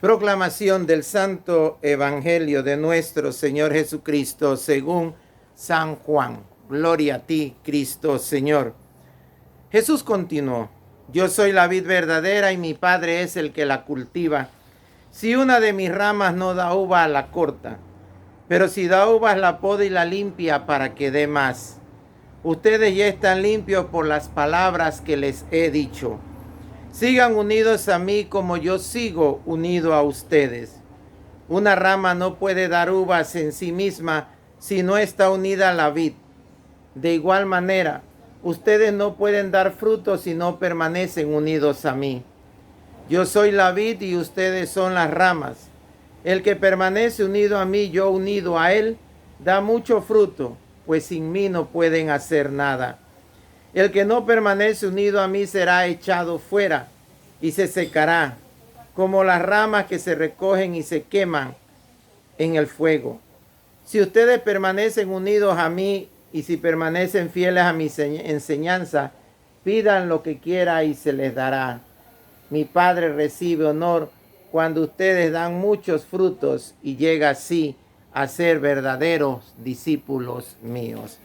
Proclamación del Santo Evangelio de nuestro Señor Jesucristo según San Juan. Gloria a ti, Cristo Señor. Jesús continuó: Yo soy la vid verdadera y mi Padre es el que la cultiva. Si una de mis ramas no da uva, la corta, pero si da uvas, la poda y la limpia para que dé más. Ustedes ya están limpios por las palabras que les he dicho. Sigan unidos a mí como yo sigo unido a ustedes. Una rama no puede dar uvas en sí misma si no está unida a la vid. De igual manera, ustedes no pueden dar frutos si no permanecen unidos a mí. Yo soy la vid y ustedes son las ramas. El que permanece unido a mí, yo unido a él, da mucho fruto, pues sin mí no pueden hacer nada. El que no permanece unido a mí será echado fuera y se secará, como las ramas que se recogen y se queman en el fuego. Si ustedes permanecen unidos a mí y si permanecen fieles a mi enseñanza, pidan lo que quiera y se les dará. Mi Padre recibe honor cuando ustedes dan muchos frutos y llega así a ser verdaderos discípulos míos.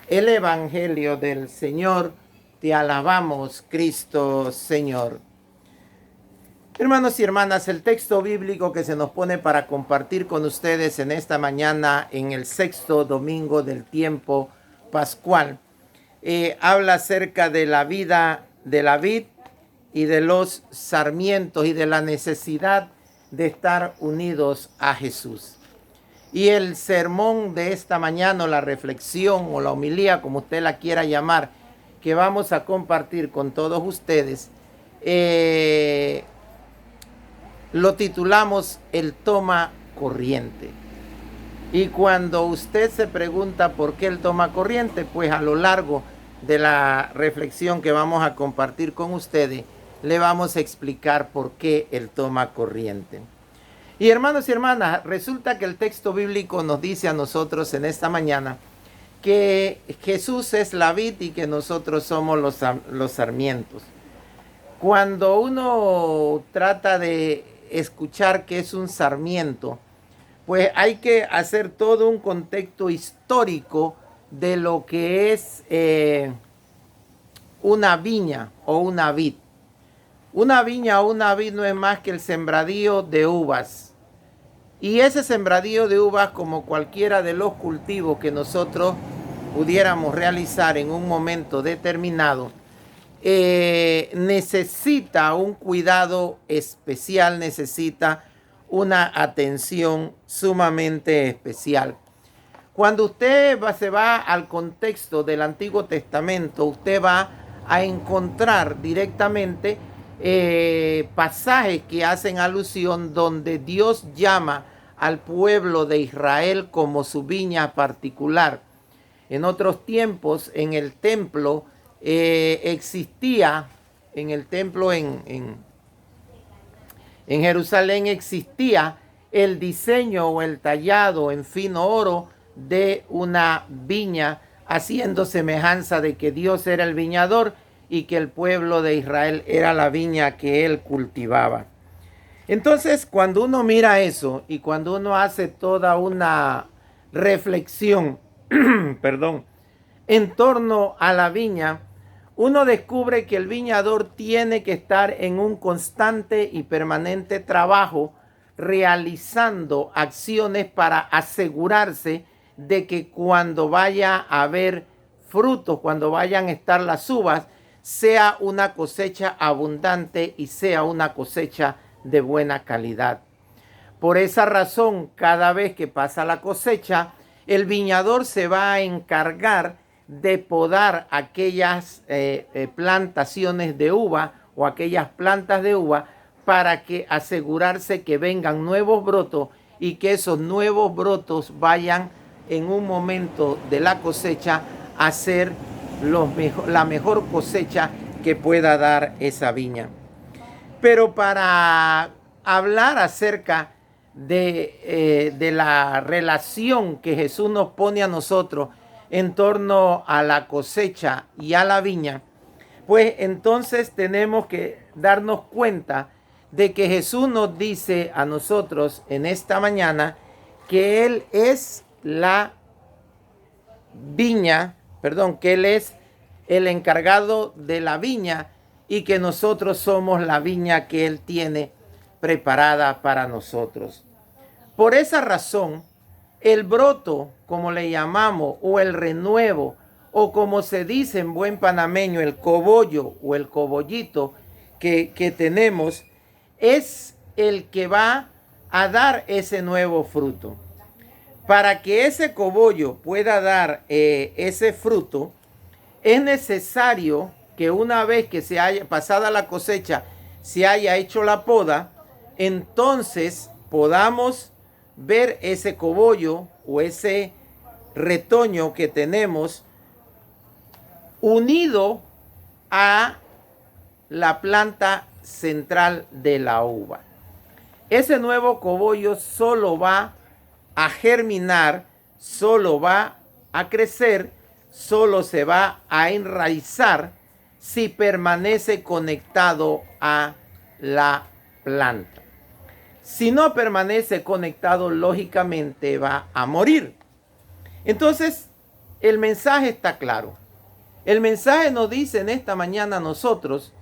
El Evangelio del Señor, te alabamos, Cristo Señor. Hermanos y hermanas, el texto bíblico que se nos pone para compartir con ustedes en esta mañana, en el sexto domingo del tiempo pascual, habla acerca de la vida de la vid y de los sarmientos y de la necesidad de estar unidos a Jesús. Y el sermón de esta mañana, o la reflexión o la homilía, como usted la quiera llamar, que vamos a compartir con todos ustedes, lo titulamos El toma corriente. Y cuando usted se pregunta por qué el toma corriente, pues a lo largo de la reflexión que vamos a compartir con ustedes, le vamos a explicar por qué el toma corriente. Y hermanos y hermanas, resulta que el texto bíblico nos dice a nosotros en esta mañana que Jesús es la vid y que nosotros somos los sarmientos. Cuando uno trata de escuchar qué es un sarmiento, pues hay que hacer todo un contexto histórico de lo que es una viña o una vid. Una viña o una vid no es más que el sembradío de uvas. Y ese sembradío de uvas, como cualquiera de los cultivos que nosotros pudiéramos realizar en un momento determinado, necesita un cuidado especial, necesita una atención sumamente especial. Cuando usted se va al contexto del Antiguo Testamento, usted va a encontrar directamente pasajes que hacen alusión donde Dios llama al pueblo de Israel como su viña particular. En otros tiempos, en el templo existía, en el templo en Jerusalén existía el diseño o el tallado en fino oro de una viña, haciendo semejanza de que Dios era el viñador y que el pueblo de Israel era la viña que él cultivaba. Entonces, cuando uno mira eso y cuando uno hace toda una reflexión, en torno a la viña, uno descubre que el viñador tiene que estar en un constante y permanente trabajo, realizando acciones para asegurarse de que cuando vaya a haber frutos, cuando vayan a estar las uvas, sea una cosecha abundante y sea una cosecha de buena calidad. Por esa razón, cada vez que pasa la cosecha, el viñador se va a encargar de podar aquellas plantaciones de uva o aquellas plantas de uva para que asegurarse que vengan nuevos brotos y que esos nuevos brotos vayan en un momento de la cosecha a ser la mejor cosecha que pueda dar esa viña. Pero para hablar acerca de la relación que Jesús nos pone a nosotros en torno a la cosecha y a la viña, pues entonces tenemos que darnos cuenta de que Jesús nos dice a nosotros en esta mañana que Él es la viña, que Él es el encargado de la viña y que nosotros somos la viña que Él tiene preparada para nosotros. Por esa razón, el broto, como le llamamos, o el renuevo, o como se dice en buen panameño, el cogollo o el cogollito que tenemos, es el que va a dar ese nuevo fruto. Para que ese cogollo pueda dar ese fruto, es necesario que una vez que se haya pasada la cosecha, se haya hecho la poda, entonces podamos ver ese cogollo o ese retoño que tenemos unido a la planta central de la uva. Ese nuevo cogollo solo va a germinar, solo va a crecer, solo se va a enraizar si permanece conectado a la planta. Si no permanece conectado, lógicamente va a morir. Entonces, el mensaje está claro. El mensaje nos dice en esta mañana a nosotros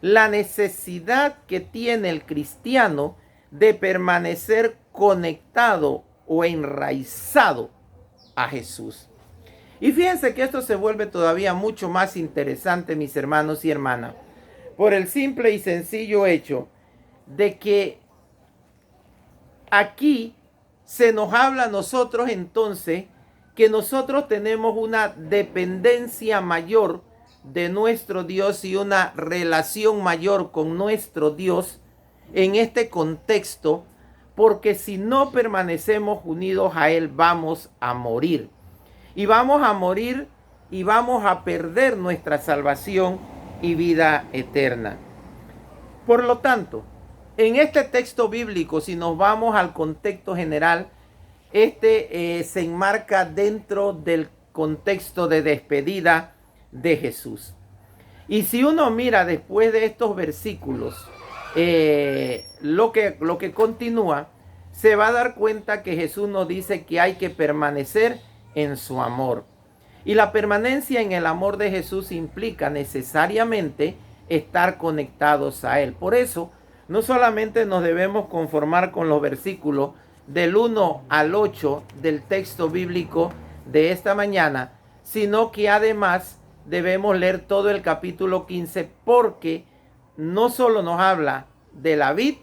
la necesidad que tiene el cristiano de permanecer conectado o enraizado a Jesús. Y fíjense que esto se vuelve todavía mucho más interesante, mis hermanos y hermanas, por el simple y sencillo hecho de que aquí se nos habla a nosotros entonces que nosotros tenemos una dependencia mayor de nuestro Dios y una relación mayor con nuestro Dios en este contexto, porque si no permanecemos unidos a Él vamos a morir. Y vamos a morir y vamos a perder nuestra salvación y vida eterna. Por lo tanto, en este texto bíblico, si nos vamos al contexto general, se enmarca dentro del contexto de despedida de Jesús. Y si uno mira después de estos versículos, lo que continúa, se va a dar cuenta que Jesús nos dice que hay que permanecer en su amor. Y la permanencia en el amor de Jesús implica necesariamente estar conectados a Él. Por eso, no solamente nos debemos conformar con los versículos del 1 al 8 del texto bíblico de esta mañana, sino que además debemos leer todo el capítulo 15, porque no solo nos habla de la vid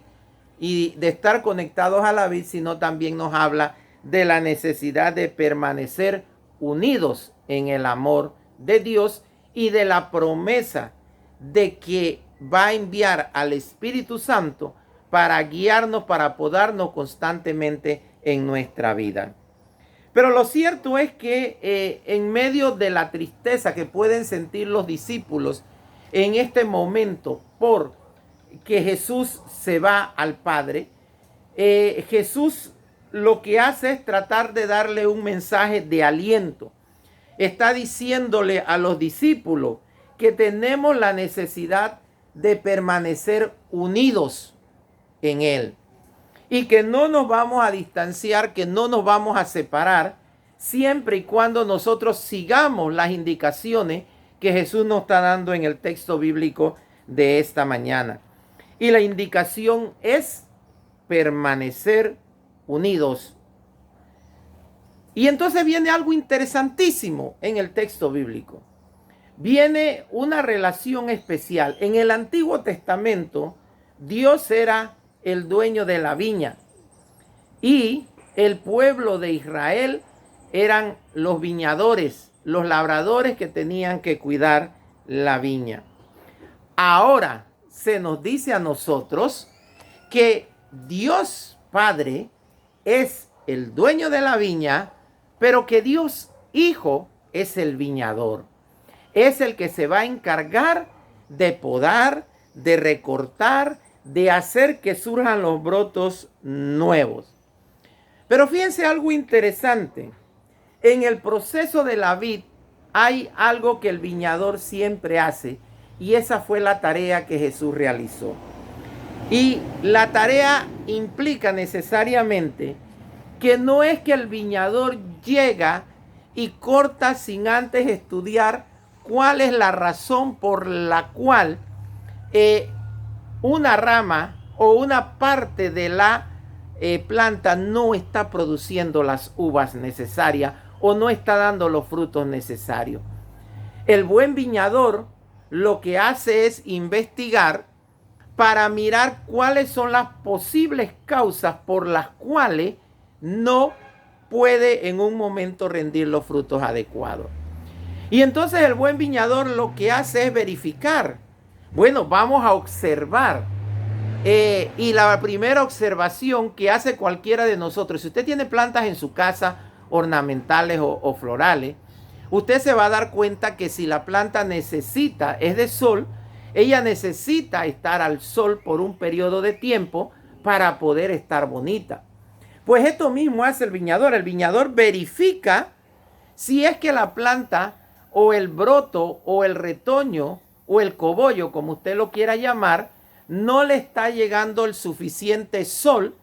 y de estar conectados a la vid, sino también nos habla de la necesidad de permanecer unidos en el amor de Dios y de la promesa de que va a enviar al Espíritu Santo para guiarnos, para apodarnos constantemente en nuestra vida. Pero lo cierto es que en medio de la tristeza que pueden sentir los discípulos en este momento por que Jesús se va al Padre, Jesús lo que hace es tratar de darle un mensaje de aliento. Está diciéndole a los discípulos que tenemos la necesidad de permanecer unidos en Él y que no nos vamos a distanciar, que no nos vamos a separar, siempre y cuando nosotros sigamos las indicaciones que Jesús nos está dando en el texto bíblico de esta mañana. Y la indicación es permanecer unidos. Y entonces viene algo interesantísimo en el texto bíblico. Viene una relación especial. En el Antiguo Testamento, Dios era el dueño de la viña y el pueblo de Israel eran los viñadores, los labradores que tenían que cuidar la viña. Ahora se nos dice a nosotros que Dios Padre es el dueño de la viña, pero que Dios Hijo es el viñador. Es el que se va a encargar de podar, de recortar, de hacer que surjan los brotos nuevos. Pero fíjense algo interesante. En el proceso de la vid hay algo que el viñador siempre hace, y esa fue la tarea que Jesús realizó. Y la tarea implica necesariamente que no es que el viñador llega y corta sin antes estudiar cuál es la razón por la cual una rama o una parte de la planta no está produciendo las uvas necesarias o no está dando los frutos necesarios. El buen viñador lo que hace es investigar para mirar cuáles son las posibles causas por las cuales no puede en un momento rendir los frutos adecuados. Y entonces el buen viñador lo que hace es verificar. Bueno, vamos a observar. Y la primera observación que hace cualquiera de nosotros, si usted tiene plantas en su casa ornamentales o florales, usted se va a dar cuenta que si la planta necesita, es de sol, ella necesita estar al sol por un periodo de tiempo para poder estar bonita. Pues esto mismo hace el viñador. El viñador verifica si es que la planta o el broto o el retoño o el cogollo, como usted lo quiera llamar, no le está llegando el suficiente sol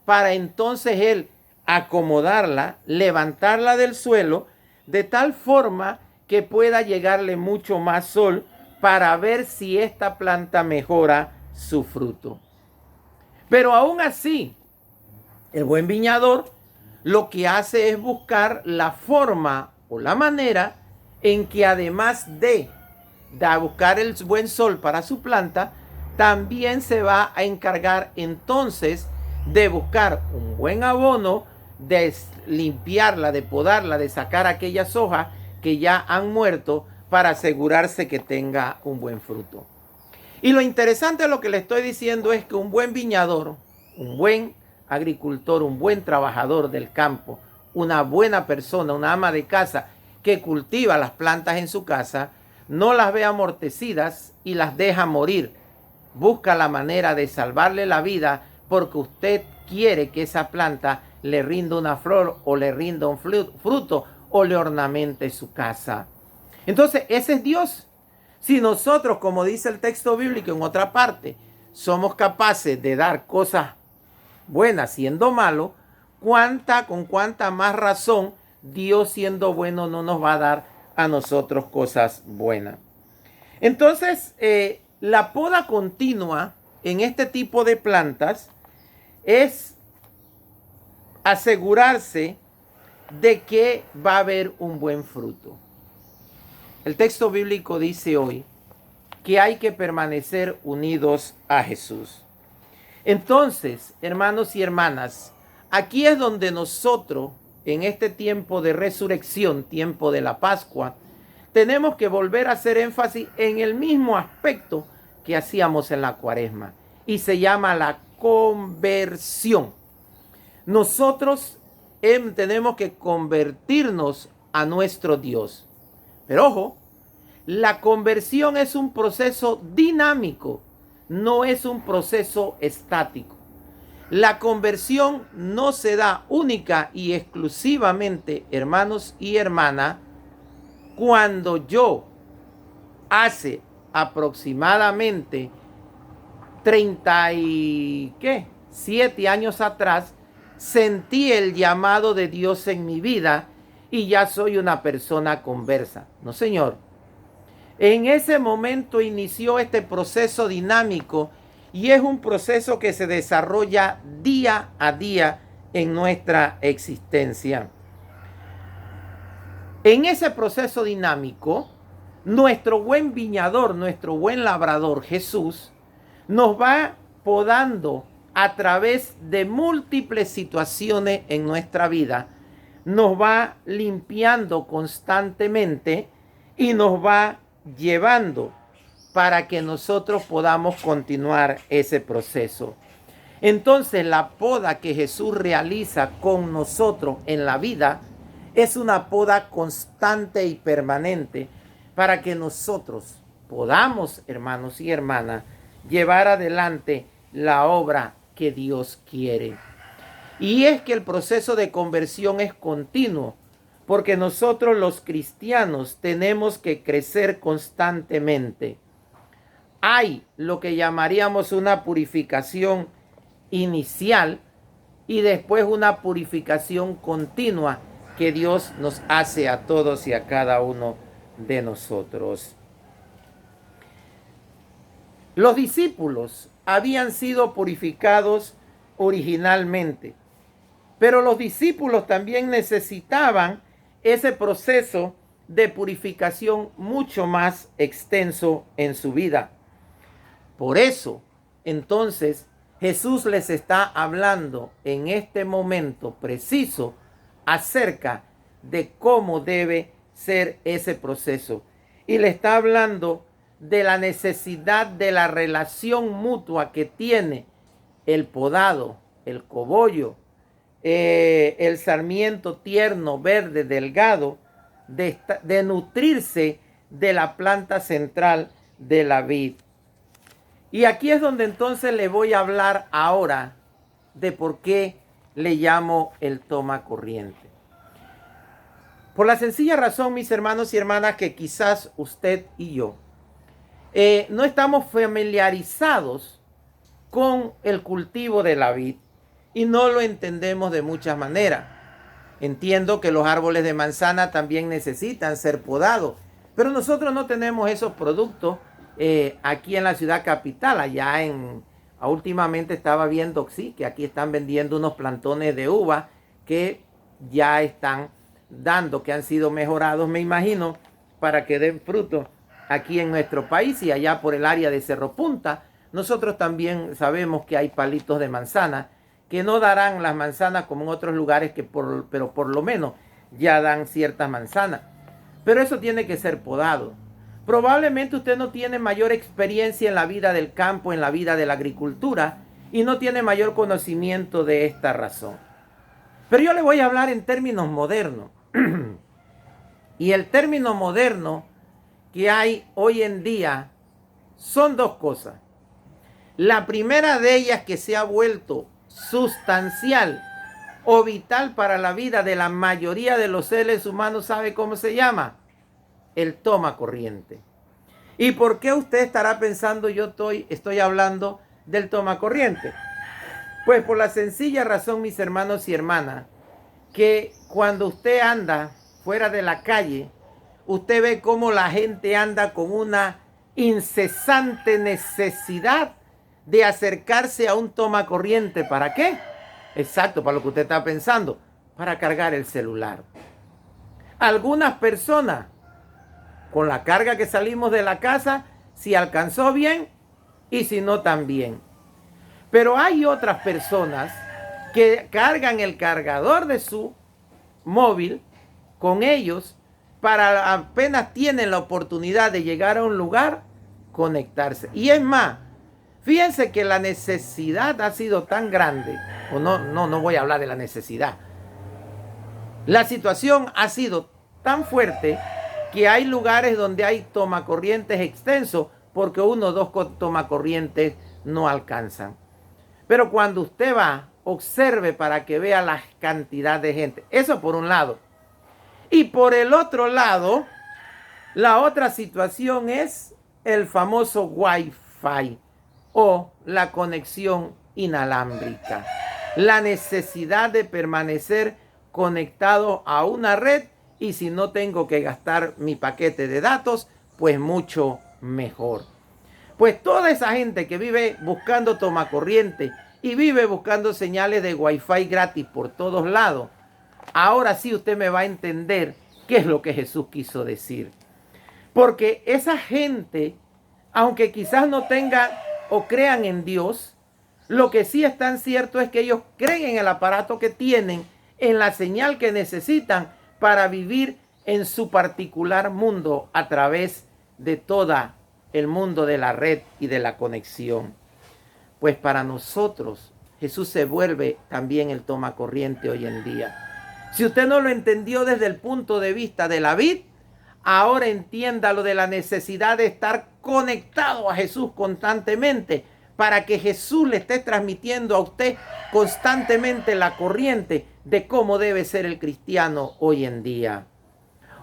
para entonces él acomodarla, levantarla del suelo, de tal forma que pueda llegarle mucho más sol para ver si esta planta mejora su fruto. Pero aún así, el buen viñador lo que hace es buscar la forma o la manera en que además de buscar el buen sol para su planta, también se va a encargar entonces de buscar un buen abono, de limpiarla, de podarla, de sacar aquellas hojas que ya han muerto para asegurarse que tenga un buen fruto. Y lo interesante de lo que le estoy diciendo es que un buen viñador, un buen agricultor, un buen trabajador del campo, una buena persona, una ama de casa que cultiva las plantas en su casa, no las ve amortecidas y las deja morir. Busca la manera de salvarle la vida porque usted quiere que esa planta le rinda una flor o le rinda un fruto o le ornamente su casa. Entonces, ese es Dios. Si nosotros, como dice el texto bíblico en otra parte, somos capaces de dar cosas buenas siendo malo, con cuánta más razón Dios siendo bueno no nos va a dar a nosotros cosas buenas. Entonces, la poda continua en este tipo de plantas es asegurarse de que va a haber un buen fruto. El texto bíblico dice hoy que hay que permanecer unidos a Jesús. Entonces, hermanos y hermanas, aquí es donde nosotros, en este tiempo de resurrección, tiempo de la Pascua, tenemos que volver a hacer énfasis en el mismo aspecto que hacíamos en la Cuaresma, y se llama la conversión. Nosotros tenemos que convertirnos a nuestro Dios. Pero ojo, la conversión es un proceso dinámico, no es un proceso estático. La conversión no se da única y exclusivamente, hermanos y hermanas, cuando yo hace aproximadamente 37 años atrás sentí el llamado de Dios en mi vida y ya soy una persona conversa. No, señor. En ese momento inició este proceso dinámico y es un proceso que se desarrolla día a día en nuestra existencia. En ese proceso dinámico, nuestro buen viñador, nuestro buen labrador, Jesús, nos va podando a través de múltiples situaciones en nuestra vida, nos va limpiando constantemente y nos va llevando para que nosotros podamos continuar ese proceso. Entonces, la poda que Jesús realiza con nosotros en la vida es una poda constante y permanente para que nosotros podamos, hermanos y hermanas, llevar adelante la obra que Dios quiere. Y es que el proceso de conversión es continuo, porque nosotros los cristianos tenemos que crecer constantemente. hay lo que llamaríamos una purificación inicial y después una purificación continua que Dios nos hace a todos y a cada uno de nosotros. Los discípulos habían sido purificados originalmente, pero los discípulos también necesitaban ese proceso de purificación mucho más extenso en su vida. Por eso, entonces, Jesús les está hablando en este momento preciso acerca de cómo debe ser ese proceso. Y le está hablando de la necesidad de la relación mutua que tiene el podado, el cogollo, el sarmiento tierno, verde, delgado, de nutrirse de la planta central de la vid. Y aquí es donde entonces le voy a hablar ahora de por qué le llamo el toma corriente. Por la sencilla razón, mis hermanos y hermanas, que quizás usted y yo no estamos familiarizados con el cultivo de la vid y no lo entendemos de muchas maneras. Entiendo que los árboles de manzana también necesitan ser podados, pero nosotros no tenemos esos productos aquí en la ciudad capital. Últimamente estaba viendo que aquí están vendiendo unos plantones de uva que ya están dando, que han sido mejorados, me imagino, para que den fruto aquí en nuestro país. Y allá por el área de Cerro Punta, nosotros también sabemos que hay palitos de manzana que no darán las manzanas como en otros lugares, pero por lo menos ya dan ciertas manzanas. Pero eso tiene que ser podado. Probablemente usted no tiene mayor experiencia en la vida del campo, en la vida de la agricultura, y no tiene mayor conocimiento de esta razón. Pero yo le voy a hablar en términos modernos. Y el término moderno que hay hoy en día son dos cosas. La primera de ellas, que se ha vuelto sustancial o vital para la vida de la mayoría de los seres humanos, ¿sabe cómo se llama? El toma corriente. ¿Y por qué usted estará pensando estoy hablando del toma corriente? Pues por la sencilla razón, mis hermanos y hermanas, que cuando usted anda fuera de la calle, usted ve cómo la gente anda con una incesante necesidad de acercarse a un toma corriente. ¿Para qué? Exacto, para lo que usted está pensando, para cargar el celular. Algunas personas, con la carga que salimos de la casa, si alcanzó bien y si no también. Pero hay otras personas que cargan el cargador de su móvil con ellos para apenas tienen la oportunidad de llegar a un lugar, conectarse. Y es más, fíjense que la necesidad ha sido tan grande, no voy a hablar de la necesidad. La situación ha sido tan fuerte que hay lugares donde hay tomacorrientes extensos porque uno o dos tomacorrientes no alcanzan. Pero cuando usted va, observe para que vea la cantidad de gente. Eso por un lado. Y por el otro lado, la otra situación es el famoso Wi-Fi o la conexión inalámbrica. La necesidad de permanecer conectado a una red, y si no tengo que gastar mi paquete de datos, pues mucho mejor. Pues toda esa gente que vive buscando tomacorriente y vive buscando señales de Wi-Fi gratis por todos lados, ahora sí usted me va a entender qué es lo que Jesús quiso decir. Porque esa gente, aunque quizás no tengan o crean en Dios, lo que sí es tan cierto es que ellos creen en el aparato que tienen, en la señal que necesitan para vivir en su particular mundo a través de todo el mundo de la red y de la conexión. Pues para nosotros Jesús se vuelve también el tomacorriente hoy en día. Si usted no lo entendió desde el punto de vista de la vid, ahora entiéndalo de la necesidad de estar conectado a Jesús constantemente para que Jesús le esté transmitiendo a usted constantemente la corriente de cómo debe ser el cristiano hoy en día.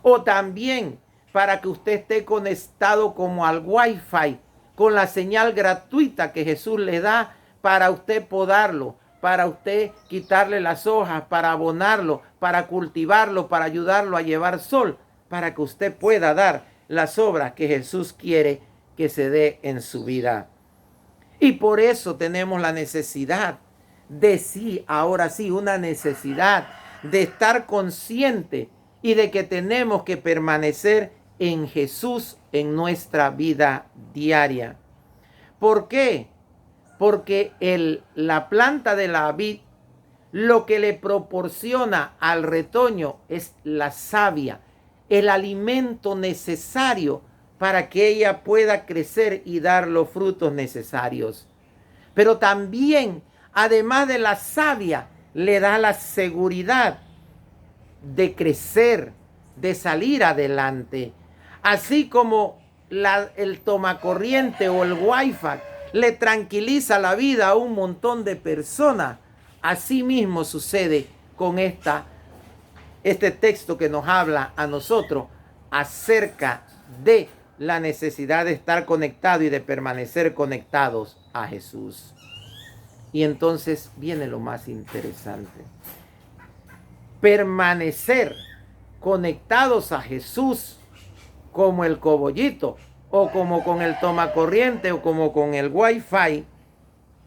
O también para que usted esté conectado como al Wi-Fi con la señal gratuita que Jesús le da para usted podarlo, para usted quitarle las hojas, para abonarlo, para cultivarlo, para ayudarlo a llevar sol, para que usted pueda dar las obras que Jesús quiere que se dé en su vida. Y por eso tenemos la necesidad de sí, ahora sí, una necesidad de estar consciente y de que tenemos que permanecer en Jesús en nuestra vida diaria. ¿Por qué? Porque la planta de la vid lo que le proporciona al retoño es la savia, el alimento necesario para que ella pueda crecer y dar los frutos necesarios. Pero también, además de la savia, le da la seguridad de crecer, de salir adelante. Así como el tomacorriente o el Wi-Fi le tranquiliza la vida a un montón de personas, así mismo sucede con este texto que nos habla a nosotros acerca de la necesidad de estar conectados y de permanecer conectados a Jesús. Y entonces viene lo más interesante. Permanecer conectados a Jesús como el cobollito o como con el tomacorriente o como con el Wi-Fi,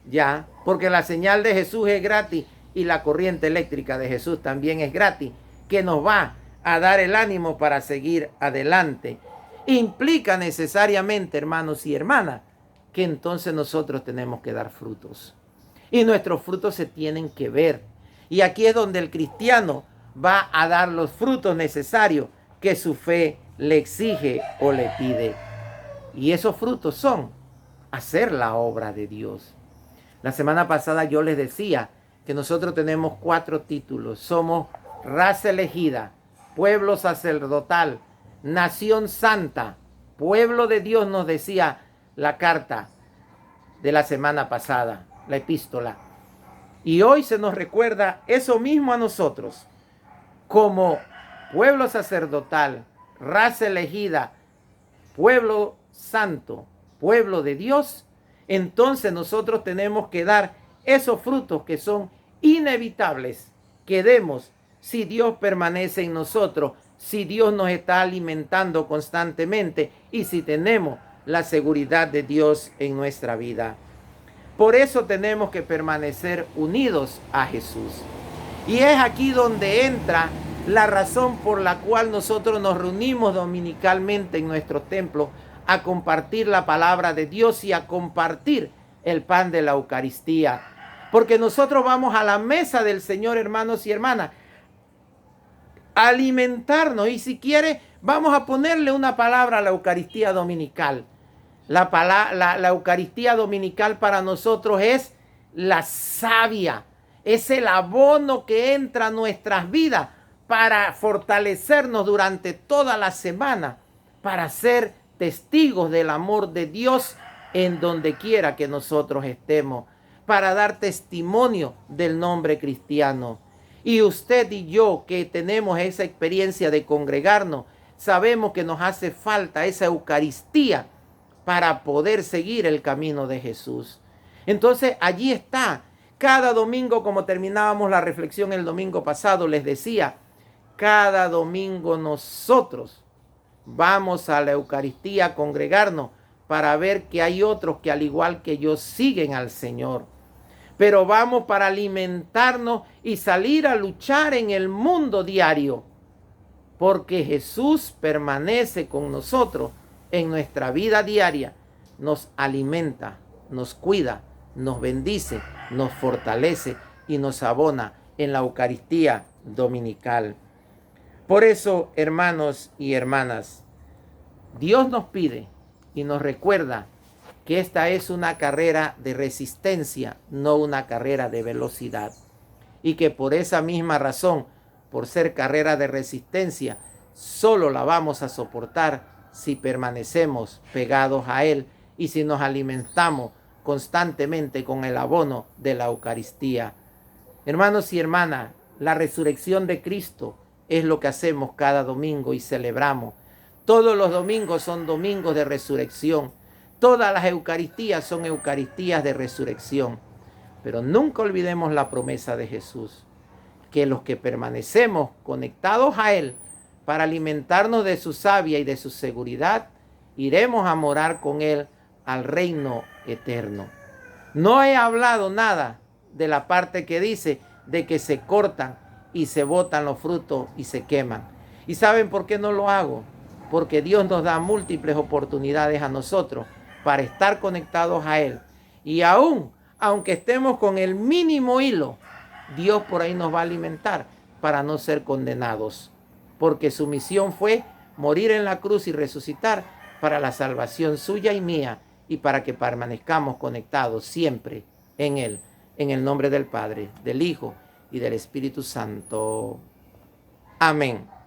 ya, porque la señal de Jesús es gratis y la corriente eléctrica de Jesús también es gratis, que nos va a dar el ánimo para seguir adelante. Implica necesariamente, hermanos y hermanas, que entonces nosotros tenemos que dar frutos. Y nuestros frutos se tienen que ver. Y aquí es donde el cristiano va a dar los frutos necesarios que su fe le exige o le pide. Y esos frutos son hacer la obra de Dios. La semana pasada yo les decía que nosotros tenemos 4 títulos. Somos raza elegida, pueblo sacerdotal, nación santa, pueblo de Dios, nos decía la carta de la semana pasada, la epístola. Y hoy se nos recuerda eso mismo a nosotros, como pueblo sacerdotal, raza elegida, pueblo santo, pueblo de Dios. Entonces nosotros tenemos que dar esos frutos que son inevitables que demos si Dios permanece en nosotros, si Dios nos está alimentando constantemente y si tenemos la seguridad de Dios en nuestra vida. Por eso tenemos que permanecer unidos a Jesús. Y es aquí donde entra la razón por la cual nosotros nos reunimos dominicalmente en nuestro templo a compartir la palabra de Dios y a compartir el pan de la Eucaristía. Porque nosotros vamos a la mesa del Señor, hermanos y hermanas, a alimentarnos. Y si quiere, vamos a ponerle una palabra a la Eucaristía dominical. La Eucaristía dominical para nosotros es la savia, es el abono que entra a nuestras vidas para fortalecernos durante toda la semana, para ser testigos del amor de Dios en donde quiera que nosotros estemos, para dar testimonio del nombre cristiano. Y usted y yo que tenemos esa experiencia de congregarnos, sabemos que nos hace falta esa Eucaristía para poder seguir el camino de Jesús. Entonces allí está. Cada domingo, como terminábamos la reflexión el domingo pasado, les decía, cada domingo nosotros vamos a la Eucaristía a congregarnos para ver que hay otros que al igual que yo siguen al Señor. Pero vamos para alimentarnos y salir a luchar en el mundo diario, porque Jesús permanece con nosotros en nuestra vida diaria, nos alimenta, nos cuida, nos bendice, nos fortalece y nos abona en la Eucaristía dominical. Por eso, hermanos y hermanas, Dios nos pide y nos recuerda que esta es una carrera de resistencia, no una carrera de velocidad. Y que por esa misma razón, por ser carrera de resistencia, solo la vamos a soportar si permanecemos pegados a Él y si nos alimentamos constantemente con el abono de la Eucaristía. Hermanos y hermanas, la resurrección de Cristo es lo que hacemos cada domingo y celebramos. Todos los domingos son domingos de resurrección. Todas las Eucaristías son Eucaristías de resurrección. Pero nunca olvidemos la promesa de Jesús, que los que permanecemos conectados a Él para alimentarnos de su savia y de su seguridad, iremos a morar con Él al reino eterno. No he hablado nada de la parte que dice de que se cortan y se botan los frutos y se queman. ¿Y saben por qué no lo hago? Porque Dios nos da múltiples oportunidades a nosotros para estar conectados a Él. Y aunque estemos con el mínimo hilo, Dios por ahí nos va a alimentar para no ser condenados. Porque su misión fue morir en la cruz y resucitar para la salvación suya y mía y para que permanezcamos conectados siempre en Él. En el nombre del Padre, del Hijo y del Espíritu Santo. Amén.